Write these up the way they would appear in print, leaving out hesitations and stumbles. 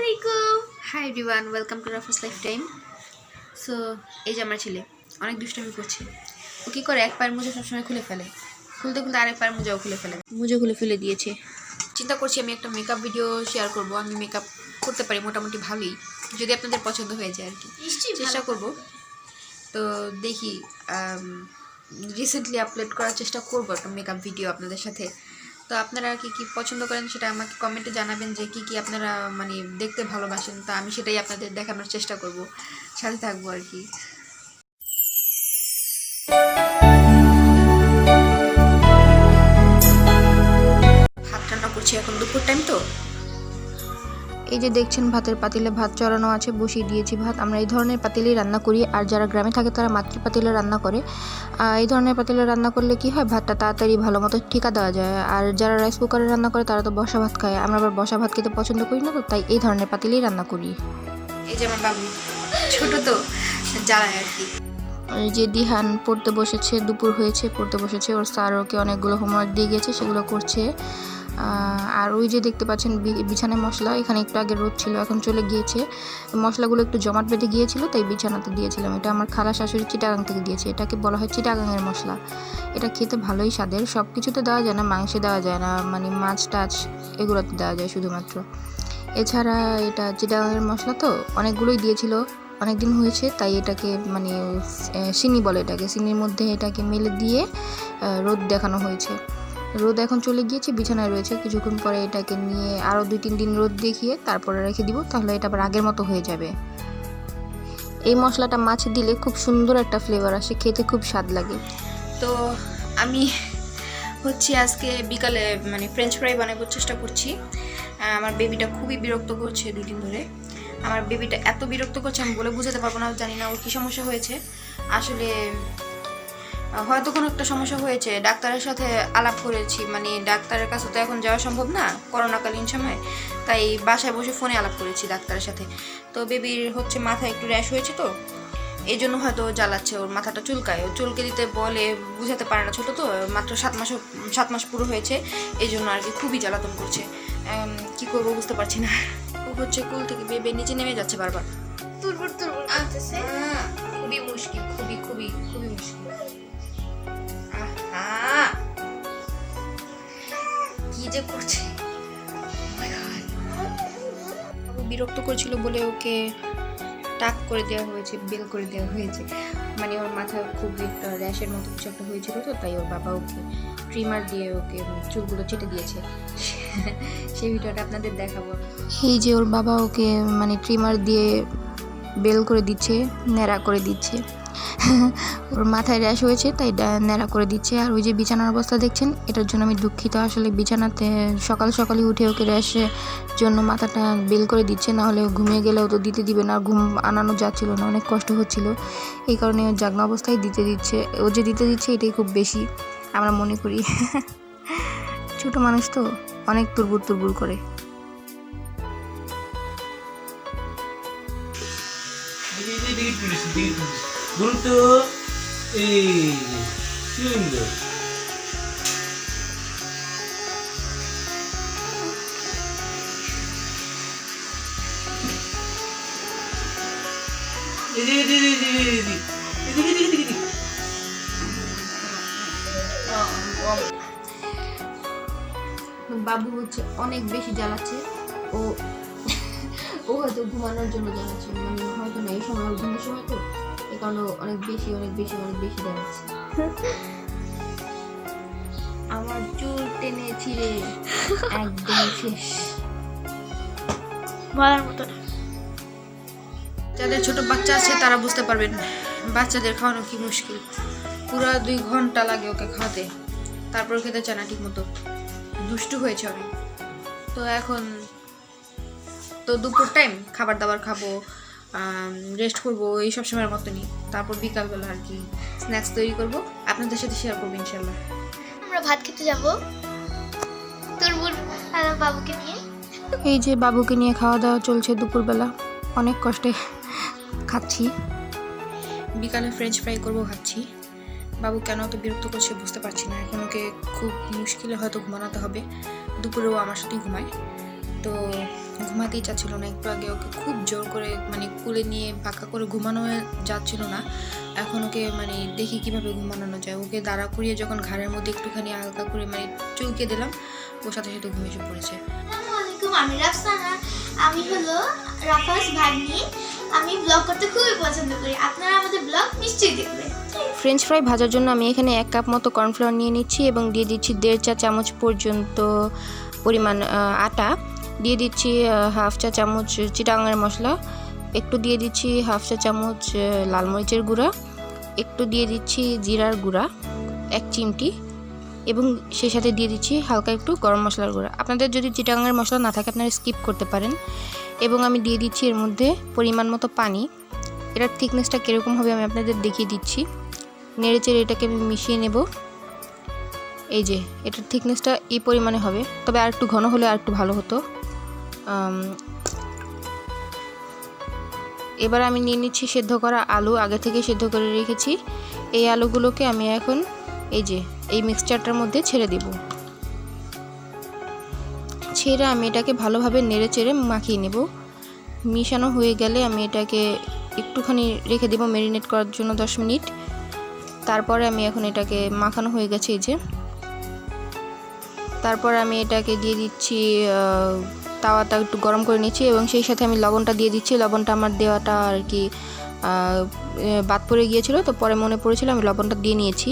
আলাইকুম। Hi everyone, welcome to Rufus life time. So এই যে আমার ছেলে অনেক দুষ্টামি করছে। ও কী করে, এক পায়ের মোজা সবসময় খুলে ফেলে, খুলতে খুলতে আরেক পায়ের মোজাও খুলে ফেলে, মোজা খুলে ফেলে দিয়েছে। চিন্তা করছি আমি একটা মেকআপ ভিডিও শেয়ার করব। আমি মেকআপ করতে পারি মোটামুটি ভালোই, যদি আপনাদের পছন্দ হয়ে যায় আর কি, চেষ্টা করব। তো দেখি, রিসেন্টলি আপলোড করার চেষ্টা করবো একটা মেকআপ ভিডিও আপনাদের সাথে। তো আপনারা কি কি পছন্দ করেন সেটা আমাকে কমেন্টে জানাবেন, যে কি কি আপনারা মানে দেখতে ভালোবাসেন। তা আমি সেটাই আপনাদের দেখানোর চেষ্টা করব, সাথে থাকবো আর কি। ভাত রান্না করছি, এখন দুপুর টাইম তো। এই যে দেখছেন ভাতের পাতিলে ভাত চড়ানো আছে, বসিয়ে দিয়েছি ভাত। আমরা এই ধরনের পাতিলেই রান্না করি, আর যারা গ্রামে থাকে তারা মাটির পাতিলে রান্না করে। এই ধরনের পাতিলে রান্না করলে কি হয়, ভাতটা তাড়াতাড়ি ভালো মতো ঠিকা দেওয়া যায়। আর যারা রাইস কুকারে রান্না করে তারা তো বসা ভাত খায়, আমরা আবার বসা ভাত খেতে পছন্দ করি না, তো তাই এই ধরনের পাতিলেই রান্না করি। এই যে আমার বাবু ছোট তো জ্বালায় আর কি। এই যে দিহান পড়তে বসেছে, দুপুর হয়েছে, পড়তে বসেছে। ওর স্যার ওকে অনেকগুলো হোমওয়ার্ক দিয়ে গেছে, সেগুলো করছে। আর ওই যে দেখতে পাচ্ছেন বিছানায় মশলা, এখানে একটু আগে রোদ ছিল, এখন চলে গিয়েছে। মশলাগুলো একটু জমাট বেঁধে গিয়েছিল, তাই বিছানাতে দিয়েছিলাম। এটা আমার খালা শাশুড়ি চিটাগাং থেকে দিয়েছে। এটাকে বলা হয় চিটাগাংয়ের মশলা। এটা খেতে ভালোই স্বাদের। সব কিছুতে দেওয়া যায় না, মাংসে দেওয়া যায় না, মানে মাছ টাছ এগুলোতে দেওয়া যায় শুধুমাত্র। এছাড়া এটা চিটাগাংয়ের মশলা তো অনেকগুলোই দিয়েছিল, অনেক দিন হয়েছে, তাই এটাকে মানে চিনি বলে এটাকে। চিনির মধ্যে এটাকে মেলে দিয়ে রোদ দেখানো হয়েছে। রোদ এখন চলে গিয়েছে, বিছানায় রয়েছে। কিছুক্ষণ পরে এটাকে নিয়ে আরও 2-3 দিন রোদ দেখিয়ে তারপরে রেখে দিব, তাহলে এটা আবার আগের মতো হয়ে যাবে। এই মশলাটা মাছে দিলে খুব সুন্দর একটা ফ্লেভার আসে, খেতে খুব স্বাদ লাগে। তো আমি আজকে বিকালে মানে ফ্রেঞ্চ ফ্রাই বানানোর চেষ্টা করছি। আমার বেবিটা খুবই বিরক্ত করছে 2 দিন ধরে। আমার বেবিটা এত বিরক্ত করছে আমি বলে বোঝাতে পারবো না, জানি না ওর কী সমস্যা হয়েছে। আসলে হয়তো কোনো একটা সমস্যা হয়েছে। ডাক্তারের সাথে আলাপ করেছি, মানে ডাক্তারের কাছে তো এখন যাওয়া সম্ভব না করোনাকালীন সময়, তাই বাসায় বসে ফোনে আলাপ করেছি ডাক্তারের সাথে। তো বেবির মাথায় একটু র্যাশ হয়েছে, তো এই জন্য হয়তো জ্বালাচ্ছে, ওর মাথাটা চুলকায়। ও চুলকে দিতে বলে, বুঝাতে পারে না, ছোটো তো, মাত্র 7 মাস পুরো হয়েছে, এই জন্য আর কি খুবই জ্বালাতন করছে। কি করবো বুঝতে পারছি না। ও কুল থেকে বেবে নিচে নেমে যাচ্ছে বারবার, তুলবুর আসতেছে। খুবই মুশকিল, খুবই খুবই খুবই মুশকিল। কি যে করছে, বিরক্ত করছিল বলে ওকে টাক করে দেওয়া হয়েছে, বেল করে দেওয়া হয়েছে। মানে ওর মাথায় খুব একটা র্যাশের মতো কিছু একটা হয়েছিল, তো তাই ওর বাবা ওকে ট্রিমার দিয়ে ওকে চুলগুলো চেটে দিয়েছে। সেই ভিডিওটা আপনাদের দেখাবো। এই যে ওর বাবা ওকে মানে ট্রিমার দিয়ে বেল করে দিচ্ছে, ন্যাড়া করে দিচ্ছে। ওর মাথায় র্যাশ হয়েছে তাই ন্যাড়া করে দিচ্ছে। আর ওই যে বিছানার অবস্থা দেখছেন, এটার জন্য আমি দুঃখিত। আসলে বিছানাতে সকালে উঠে ওকে র্যাশের জন্য মাথাটা বেল করে দিচ্ছে, নাহলে ঘুমিয়ে গেলেও তো দিতে দিবে না, ঘুম আনানো যাচ্ছিল না, অনেক কষ্ট হচ্ছিল। এই কারণে জাগনা অবস্থায় দিতে দিচ্ছে। ও যে দিতে দিচ্ছে এটাই খুব বেশি আমরা মনে করি। ছোট মানুষ তো অনেক তুরবুর করে। গুরুত্ব এই সুন্দর বাবু অনেক বেশি জ্বালাচ্ছে। ও হয়তো ঘুমানোর জন্য জ্বালাচ্ছে, মানে হয়তো না, এই সময় ঘুমের সময় তো, এই কারণে অনেক বেশি জ্বালাচ্ছে। আমার চুল টেনে ছিঁড়ে একদম শেষ, বলার মতো না। যাদের ছোট বাচ্চা আছে তারা বুঝতে পারবেন বাচ্চাদের খাওয়ানো কি মুশকিল। পুরো 2 ঘন্টা লাগে ওকে খাওয়াতে, তারপর খেতে চায় না ঠিক মতো, দুষ্টু হয়েছে অনেক। তো এখন তো দুপুর টাইম, খাবার দাবার খাবো, রেস্ট করবো, এই সব সময়ের মতনই। তারপর বিকালবেলা আর কি স্ন্যাক্স তৈরি করব, আপনাদের সাথে শেয়ার করবো ইনশাল্লাহ। আমরা ভাত খেতে যাবো তুরবুর বাবুকে নিয়ে। এই যে বাবুকে নিয়ে খাওয়া দাওয়া চলছে দুপুরবেলা, অনেক কষ্টে খাচ্ছি। বিকালে ফ্রেঞ্চ ফ্রাই করবো ভাবছি। বাবু কেন অত বিরক্ত করছে বুঝতে পারছি না। এখন ওকে খুব মুশকিলে হয়তো ঘুমানোতে হবে, দুপুরেও আমার সাথেই ঘুমায়। তো ঘুমাতেই চাচ্ছিল না। একটু আগে ওকে খুব জোর করে মানে কুলে নিয়ে পাকা করে ঘুমানো যাচ্ছিল না। এখন ওকে মানে দেখি কিভাবে ঘুমানো যায়। ওকে দাঁড়া করিয়ে যখন ঘাড়ের মধ্যে একটুখানি হালকা করে মানে চুলকে দিলাম, ওর সাথে সাথে ঘুমিয়ে এসে পড়েছে। আসসালামু আলাইকুম, আমি রাফসানা। আমি হলো রাফাস ভাগ্নি। আমি ব্লগ করতে খুবই পছন্দ করি। আপনারা আমাদের ব্লগ নিশ্চয়ই দেখবেন। ফ্রেঞ্চ ফ্রাই ভাজার জন্য আমি এখানে 1 কাপ মতো কর্নফ্লাওয়ার নিয়ে নিচ্ছি এবং দিয়ে দিচ্ছি 1.5 চা চামচ পর্যন্ত পরিমাণ আটা। দিয়ে দিচ্ছি 1/2 চা চামচ চিটাগাঙের মশলা, একটু দিয়ে দিচ্ছি 1/2 চা চামচ লাল মরিচের গুঁড়া, একটু দিয়ে দিচ্ছি জিরার গুঁড়া 1 চিমটি এবং সেই সাথে দিয়ে দিচ্ছি হালকা একটু গরম মশলার গুঁড়া। আপনাদের যদি চিটাগাঙের মশলা না থাকে আপনারা স্কিপ করতে পারেন। এবং আমি দিয়ে দিচ্ছি এর মধ্যে পরিমাণ মতো পানি। এটার থিকনেসটা কীরকম হবে আমি আপনাদের দেখিয়ে দিচ্ছি। নেড়েচেড়ে এটাকে আমি মিশিয়ে নেব। এই যে এটার থিকনেসটা এই পরিমাণে হবে, তবে আর একটু ঘন হলে আর একটু ভালো হতো। এবার আমি নিয়ে নিচ্ছি সেদ্ধ করা আলু, আগে থেকে সেদ্ধ করে রেখেছি। এই আলুগুলোকে আমি এখন এই যে এই মিক্সচারটার মধ্যে ছেড়ে দেব। ছেড়ে আমি এটাকে ভালোভাবে নেড়েচেড়ে মাখিয়ে নেব। মিশানো হয়ে গেলে আমি এটাকে একটুখানি রেখে দেব ম্যারিনেট করার জন্য 10 মিনিট। তারপরে আমি এখন এটাকে মাখানো হয়ে গেছে এই যে। তারপর আমি এটাকে দিয়ে দিচ্ছি তাওয়াটা একটু গরম করে নিচ্ছি এবং সেই সাথে আমি লবণটা দিয়ে দিচ্ছি। লবণটা আমার দেওয়াটা আর কি বাদ পড়ে গিয়েছিল, তো পরে মনে পড়েছিল আমি লবণটা দিয়ে নিয়েছি।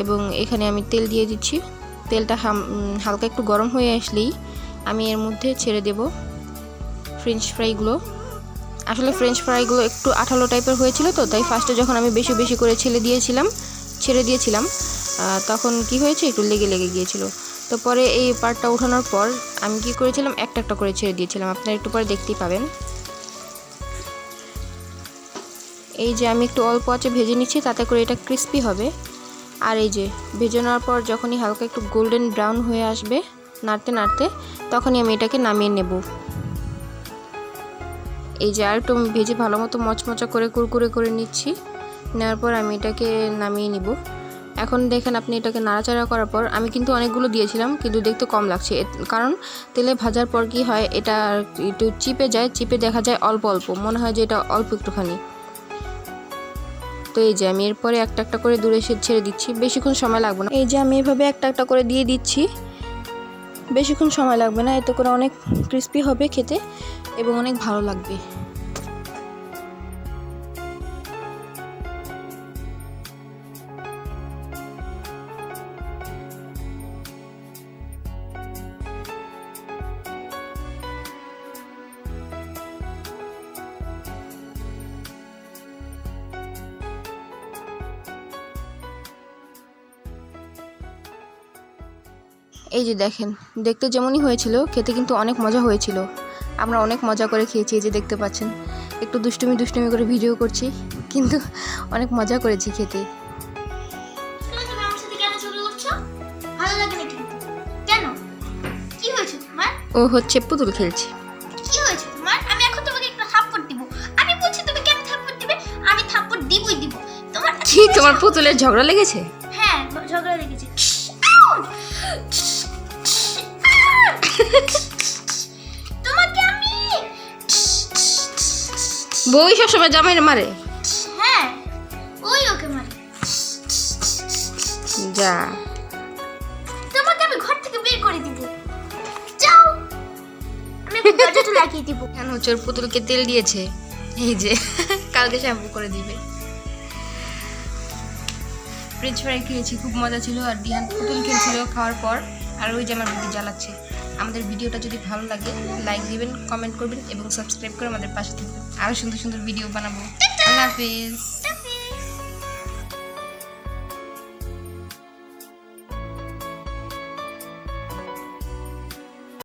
এবং এখানে আমি তেল দিয়ে দিচ্ছি। তেলটা হালকা একটু গরম হয়ে আসলেই আমি এর মধ্যে ছেড়ে দেব ফ্রেঞ্চ ফ্রাইগুলো। আসলে ফ্রেঞ্চ ফ্রাইগুলো একটু আঠালো টাইপের হয়েছিল, তো তাই ফার্স্টে যখন আমি বেশি বেশি করে ছেড়ে দিয়েছিলাম তখন কি হয়েছে একটু লেগে গিয়েছিল। তো পরে এই পার্টটা ওঠানোর পর আমি কি করেছিলাম একটা একটা করে ছেড়ে দিয়েছিলাম, আপনারা একটু পরে দেখতেই পাবেন। এই যে আমি একটু অল্প আঁচে ভেজে নিচ্ছি, তাতে করে এটা ক্রিস্পি হবে। আর এই যে ভেজে নেওয়ার পর যখনই হালকা একটু গোল্ডেন ব্রাউন হয়ে আসবে নাড়তে নাড়তে, তখনই আমি এটাকে নামিয়ে নেব। এই যে আর একটু ভেজে ভালো মতো মচমচা করে কুরকুরে করে নিচ্ছি। নেওয়ার পর আমি এটাকে নামিয়ে নিব। এখন দেখেন আপনি এটাকে নাড়াচাড়া করার পর আমি কিন্তু অনেকগুলো দিয়েছিলাম, কিন্তু দেখতে কম লাগছে, কারণ তেলে ভাজার পর কি হয় এটা একটু চিপে যায়, চিপে দেখা যায় অল্প অল্প, মনে হয় যে এটা অল্প একটুখানি। তো এই যে আমি এরপরে একটা একটা করে দূরে ছেড়ে দিচ্ছি, বেশিক্ষণ সময় লাগবে না। এই যে আমি এভাবে একটা একটা করে দিয়ে দিচ্ছি, বেশিক্ষণ সময় লাগবে না, এতে করে অনেক ক্রিস্পি হবে খেতে এবং অনেক ভালো লাগবে। এই যে দেখেন, দেখতে যেমনই হয়েছিল খেতে কিন্তু অনেক মজা হয়েছিল। আমরা অনেক মজা করে খেয়েছি। এই যে দেখতে পাচ্ছেন একটু দুষ্টুমি করে ভিডিও করছি, কিন্তু অনেক মজা করেছি খেতে। তুমি আমার সাথে কেন ছবি করছো? ভালো লাগে না কিন্তু। কেন? কি হয়েছে তোমার? ও হচ্ছে পুতুল খেলছে। কি হয়েছে তোমার? আমি এখন তোমাকে একটা থাপ্পড় দিব। আমি বলছি তুমি কেন থাপ্পড় দিবে? আমি থাপ্পড় দিবই দিব। তোমার কি তোমার পুতুলের ঝগড়া লেগেছে? হ্যাঁ, ঝগড়া লেগেছে। তোমাকে আমি বউই সবসময় জামাই মারে। হ্যাঁ, ওই ওকে মারে। যা, তোমাকে আমি ঘর থেকে বের করে দিব। যাও, আমি দরজাটা লাগিয়ে দিব। কেন হচ্ছে ওর পুতুলকে তেল দিয়েছে, এই যে কালকে শ্যাম্পু করে দিবে। ফ্রেঞ্চ ফ্রাই খেয়েছি, খুব মজা ছিল। আর ডিয়ান পুতুল খেলছিল খাওয়ার পর, আর ওই যে আমার দিদি জ্বালাচ্ছে। আমাদের ভিডিওটা যদি ভালো লাগে লাইক দিবেন, কমেন্ট করবেন এবং সাবস্ক্রাইব করে আমাদের পাশে থাকবেন। আরও সুন্দর সুন্দর ভিডিও বানাবো। আল্লাহ হাফেজ।